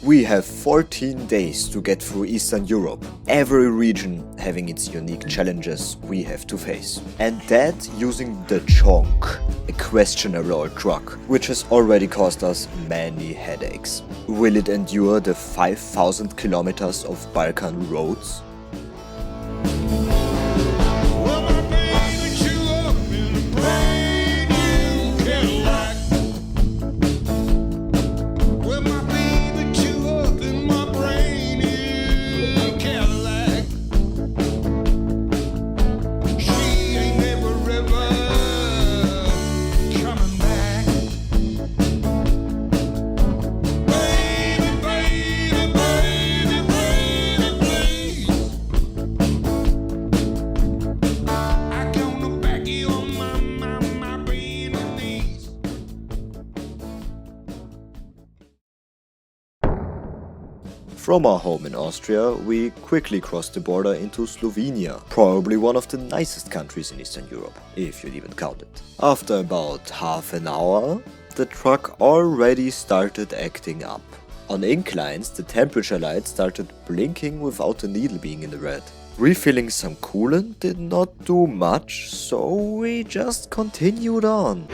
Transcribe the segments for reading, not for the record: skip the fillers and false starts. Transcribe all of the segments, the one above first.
We have 14 days to get through Eastern Europe, every region having its unique challenges we have to face. And that using the Chonk, a questionable old truck, which has already caused us many headaches. Will it endure the 5,000 kilometers of Balkan roads? From our home in Austria, we quickly crossed the border into Slovenia, probably one of the nicest countries in Eastern Europe, if you'd even count it. After about half an hour, the truck already started acting up. On inclines, the temperature light started blinking without the needle being in the red. Refilling some coolant did not do much, so we just continued on.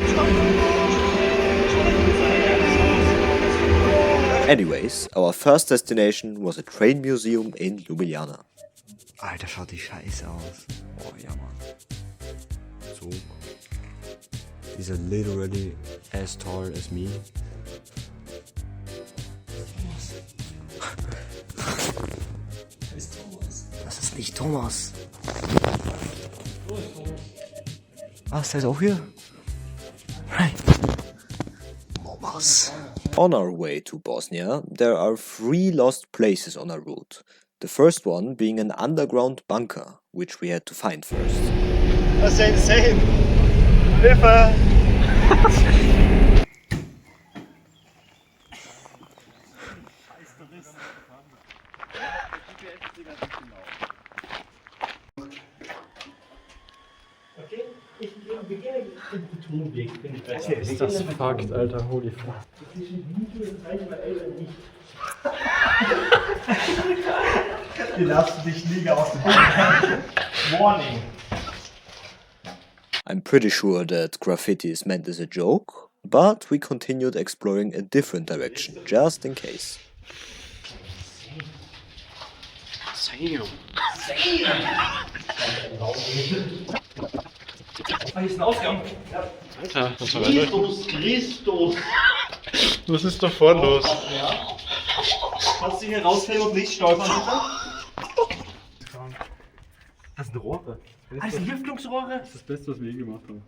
Anyways, our first destination was a train museum in Ljubljana. Alter, schaut die scheiße aus. Oh ja, Mann. So. These are literally as tall as me. Das ist nicht Thomas. Ah, ist der auch hier? Hey. Thomas. On our way to Bosnia, there are 3 lost places on our route. The first one being an underground bunker, which we had to find first. That's insane! Hilfe! Okay, ist das Fakt, Alter, holy fuck. Hier darfst du dich nie aus dem Ball. Warning! I'm pretty sure that graffiti is meant as a joke, but we continued exploring a different direction, just in case. Damn. Hier ist ein Ausgang. Alter, was war das? Christus! Was ist da vorne los? Ja. Kannst du hier rausfällen und nicht stolpern, bitte? Das sind Rohre. Das sind Lüftungsrohre? Das ist das Beste, was wir je gemacht haben.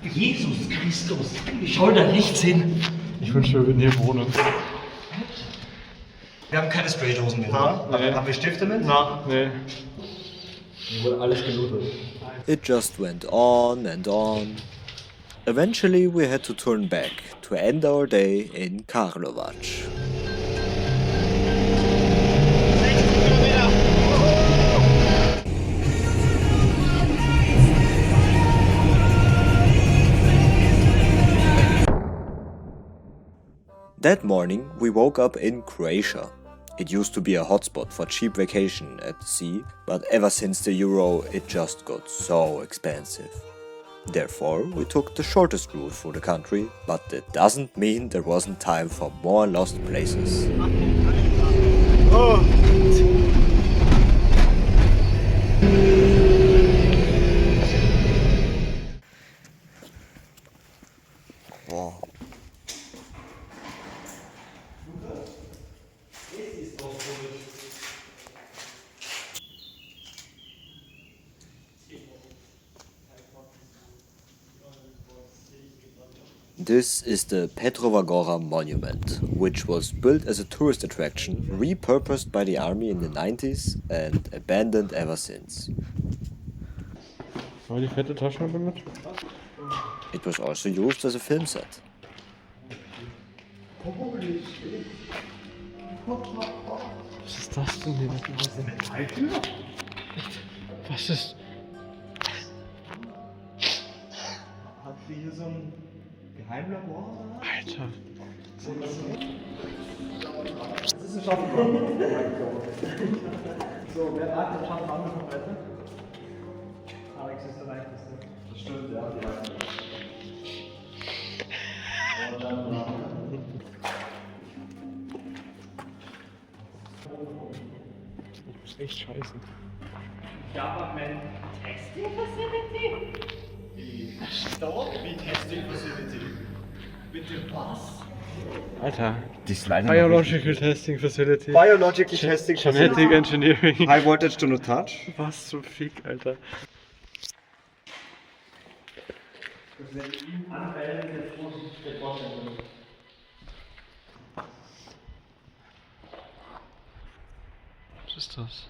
Jesus Christus! Schau da nichts hin! Ich wünsche, wir würden hier wohnen. Wir haben keine Spraydosen mehr. Nee. Haben wir Stifte mit? Nee. Hier wurde alles gelootet. It just went on and on. Eventually we had to turn back to end our day in Karlovac. That morning we woke up in Croatia. It used to be a hotspot for cheap vacation at the sea, but ever since the euro it just got so expensive. Therefore, we took the shortest route through the country, but that doesn't mean there wasn't time for more lost places. Oh. Wow. This is the Petrova Gora monument, which was built as a tourist attraction, repurposed by the army in the 90s and abandoned ever since. War die fette Taschenlampe mit? It was also used as a film set. Was ist das denn hier? Was ist... Hat die hier so ein Geheimlabor? Alter. Das ist ein Schaffen. So, wer mag den Schaffen angefangen weiter? Alex ist der leichteste. Das stimmt, ja. Und dann Das ist echt scheiße. Government Testing Facility? Store wie Testing Facility? Bitte was? Alter. Die sliden Biological Testing Facility. Biological Testing Genetic Engineering. High Voltage to no touch. Was zum Fick, Alter. Das werde ich ihm anmelden, der Vorstellung. Was ist das?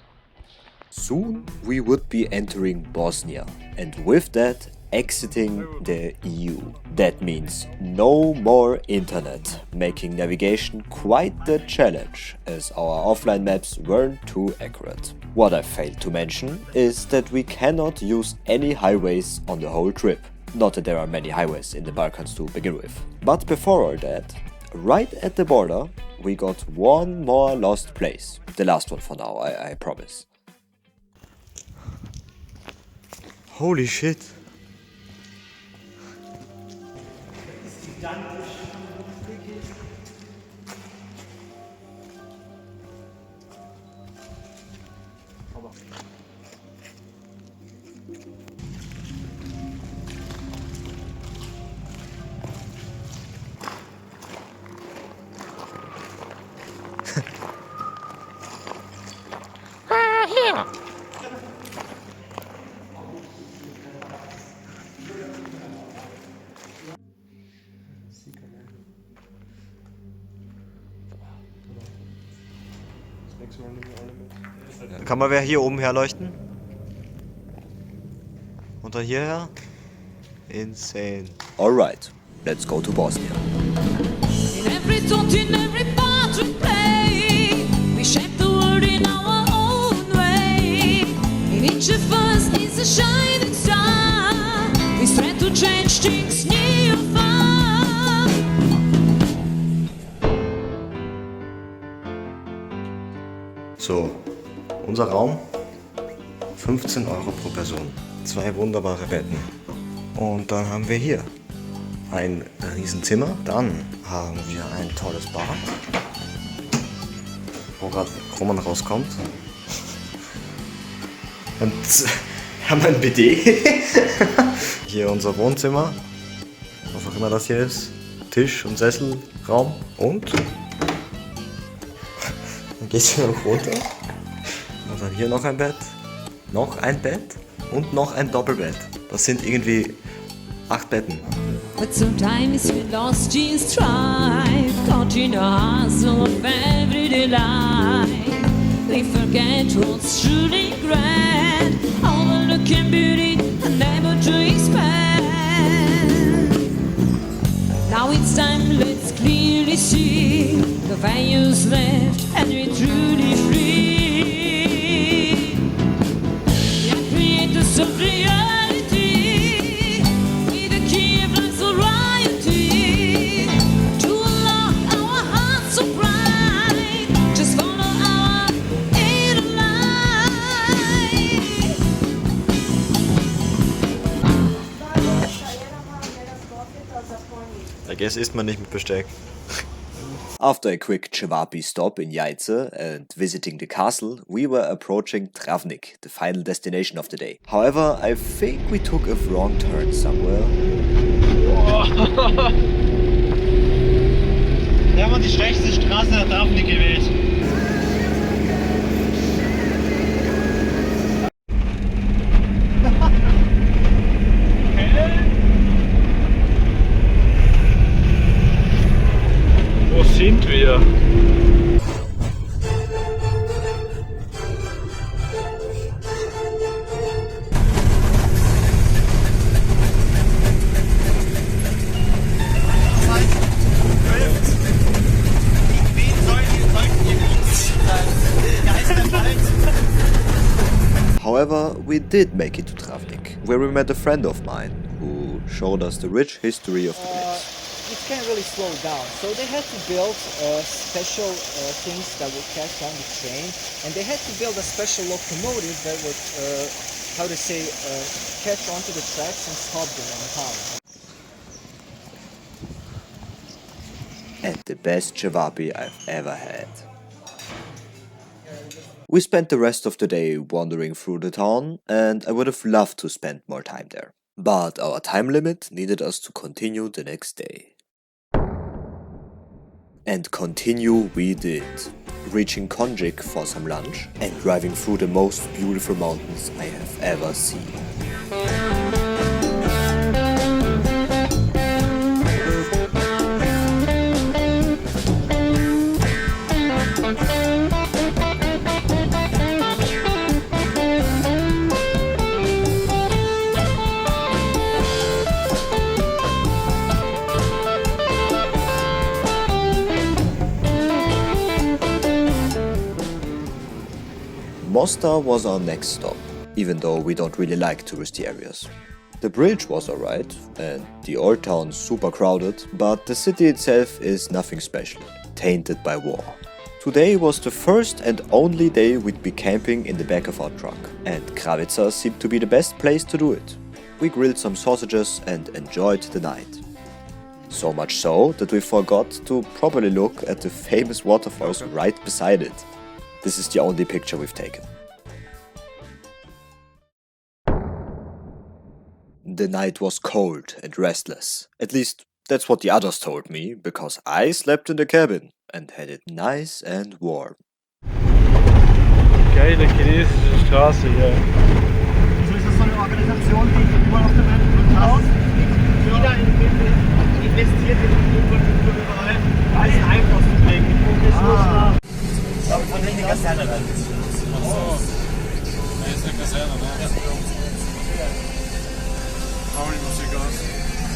Soon we would be entering Bosnia, and with that, exiting the EU. That means no more internet, making navigation quite the challenge, as our offline maps weren't too accurate. What I failed to mention is that we cannot use any highways on the whole trip. Not that there are many highways in the Balkans to begin with. But before all that, right at the border, we got one more lost place. The last one for now, I promise. Holy shit. Kann mal wer hier oben herleuchten? Und dann hierher? Insane. Alright, let's go to Bosnia. In every thought, in every part we play, we shape the world in our own way. In each of us is a shining star. We strive to change things near or far. So, unser Raum, 15 € pro Person, 2 wunderbare Betten. Und dann haben wir hier ein Riesenzimmer, dann haben wir ein tolles Bad, wo gerade Roman rauskommt. Und haben ein BD. Hier unser Wohnzimmer, was auch immer das hier ist, Tisch und Sesselraum und dann geht's hier noch runter. Und dann hier noch ein Bett und noch ein Doppelbett. Das sind irgendwie 8 Betten. But sometimes we lost in strife, caught in the hustle of everyday life. We forget what's truly grand, overlooking beauty unable to expand. Now it's time, let's clearly see the values left and we're truly free. We are creators of reality, with the key of life's variety. To unlock our hearts so bright, just follow our inner light. I guess isst man nicht mit Besteck. After a quick Cevapi stop in Jajce and visiting the castle, we were approaching Travnik, the final destination of the day. However, I think we took a wrong turn somewhere. Wir haben die schlechteste Straße der Travnik gewählt. Wo sind wir? However, we did make it to Travnik, where we met a friend of mine who showed us the rich history of the place. boats can't really slow down, so they had to build special things that would catch on the train, and they had to build a special locomotive that would, catch onto the tracks and stop them on time. And the best cevapi I've ever had. We spent the rest of the day wandering through the town, and I would have loved to spend more time there. But our time limit needed us to continue the next day. And continue we did, reaching Konjik for some lunch and driving through the most beautiful mountains I have ever seen. Mostar was our next stop, even though we don't really like touristy areas. The bridge was alright, and the old town super crowded, but the city itself is nothing special, tainted by war. Today was the first and only day we'd be camping in the back of our truck, and Kravica seemed to be the best place to do it. We grilled some sausages and enjoyed the night. So much so that we forgot to properly look at the famous waterfalls right beside it. This is the only picture we've taken. The night was cold and restless. At least that's what the others told me, because I slept in the cabin and had it nice and warm. Geile chinesische Straße hier. So ist das so eine Organisation, die überall auf der Welt vertraut. Jeder investiert in die Infrastruktur überall, alles Einfluss zu bringen. Von welcher Kaserne dann? Ach so. Da ist eine Kaserne, ne?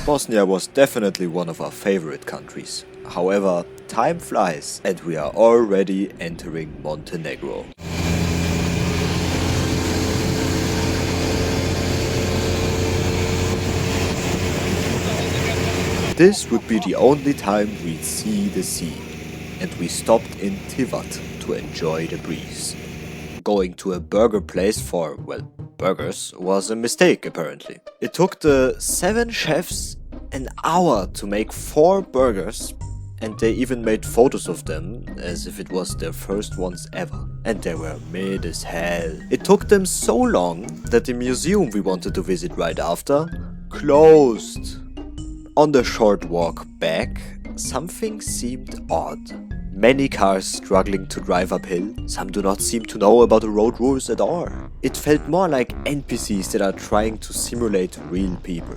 Bosnia was definitely one of our favorite countries. However, time flies and we are already entering Montenegro. This would be the only time we'd see the sea, and we stopped in Tivat to enjoy the breeze. Going to a burger place for, well, burgers was a mistake apparently. It took the 7 chefs an hour to make 4 burgers, and they even made photos of them as if it was their first ones ever. And they were mid as hell. It took them so long that the museum we wanted to visit right after closed. On the short walk back, something seemed odd. Many cars struggling to drive uphill, some do not seem to know about the road rules at all. It felt more like NPCs that are trying to simulate real people.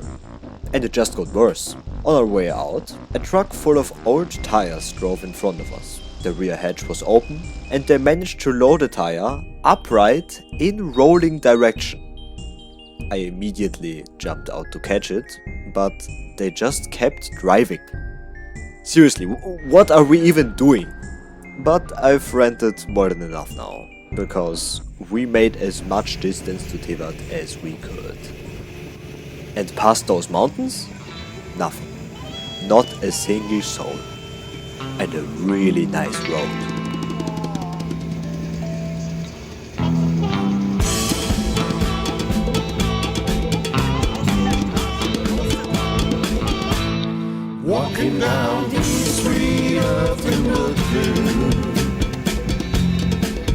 And it just got worse. On our way out, a truck full of old tires drove in front of us. The rear hatch was open, and they managed to load a tire upright in rolling direction. I immediately jumped out to catch it, but they just kept driving. Seriously, what are we even doing? But I've rented more than enough now, because we made as much distance to Tivat as we could. And past those mountains? Nothing. Not a single soul. And a really nice road. Walking down the street of Timbuktu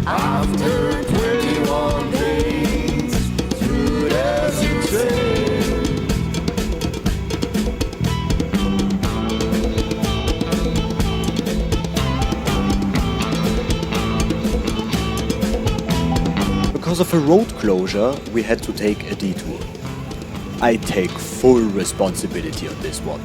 after 21 days through desert sand. Because of a road closure, we had to take a detour. I take full responsibility on this one.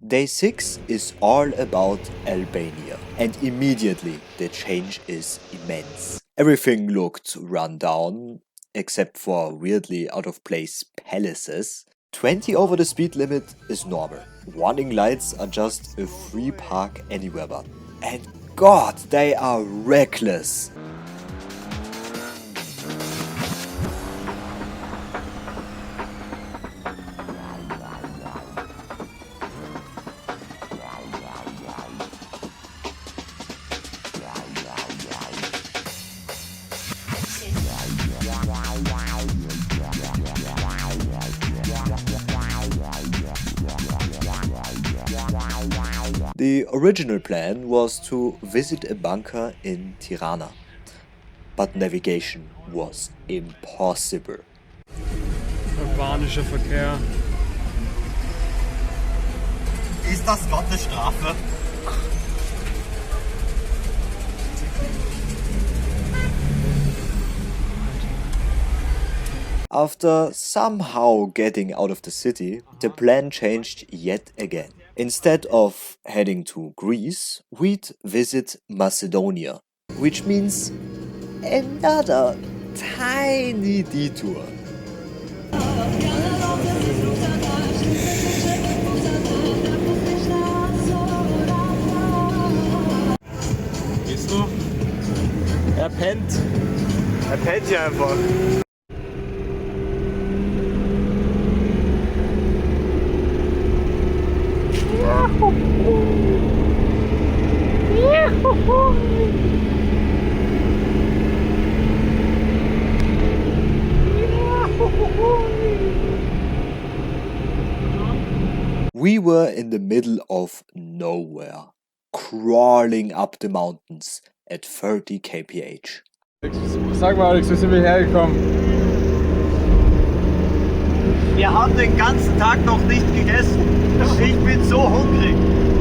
Day 6 is all about Albania, and immediately the change is immense. Everything looked run down, except for weirdly out of place palaces. 20 over the speed limit is normal. Warning lights are just a free park anywhere button. And God, they are reckless! The original plan was to visit a bunker in Tirana, but navigation was impossible. Albanischer Verkehr. Ist das Gottes Strafe? After somehow getting out of the city, the plan changed yet again. Instead of heading to Greece, we'd visit Macedonia, which means another tiny detour. Gehst du? Er pennt. Er pennt hier einfach. We were in the middle of nowhere, crawling up the mountains at 30 kph. Sag mal, Alex, wie sind wir hergekommen? Wir haben den ganzen Tag noch nicht gegessen. Ich bin so hungrig.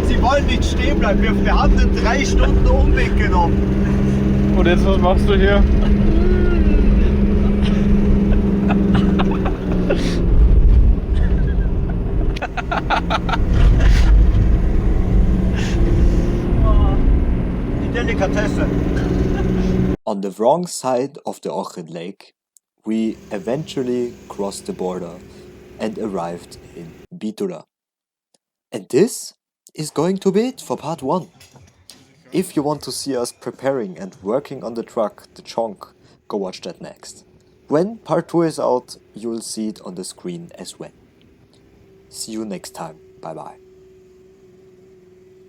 Sie wollen nicht stehen bleiben. Wir haben einen 3 Stunden Umweg genommen. Und jetzt, was machst du hier? Die Delikatesse. On the wrong side of the Ohrid Lake, we eventually crossed the border and arrived in Bitola. And this is going to be it for part 1. If you want to see us preparing and working on the truck, the chonk, go watch that next. When part 2 is out, you'll see it on the screen as well. See you next time. Bye bye.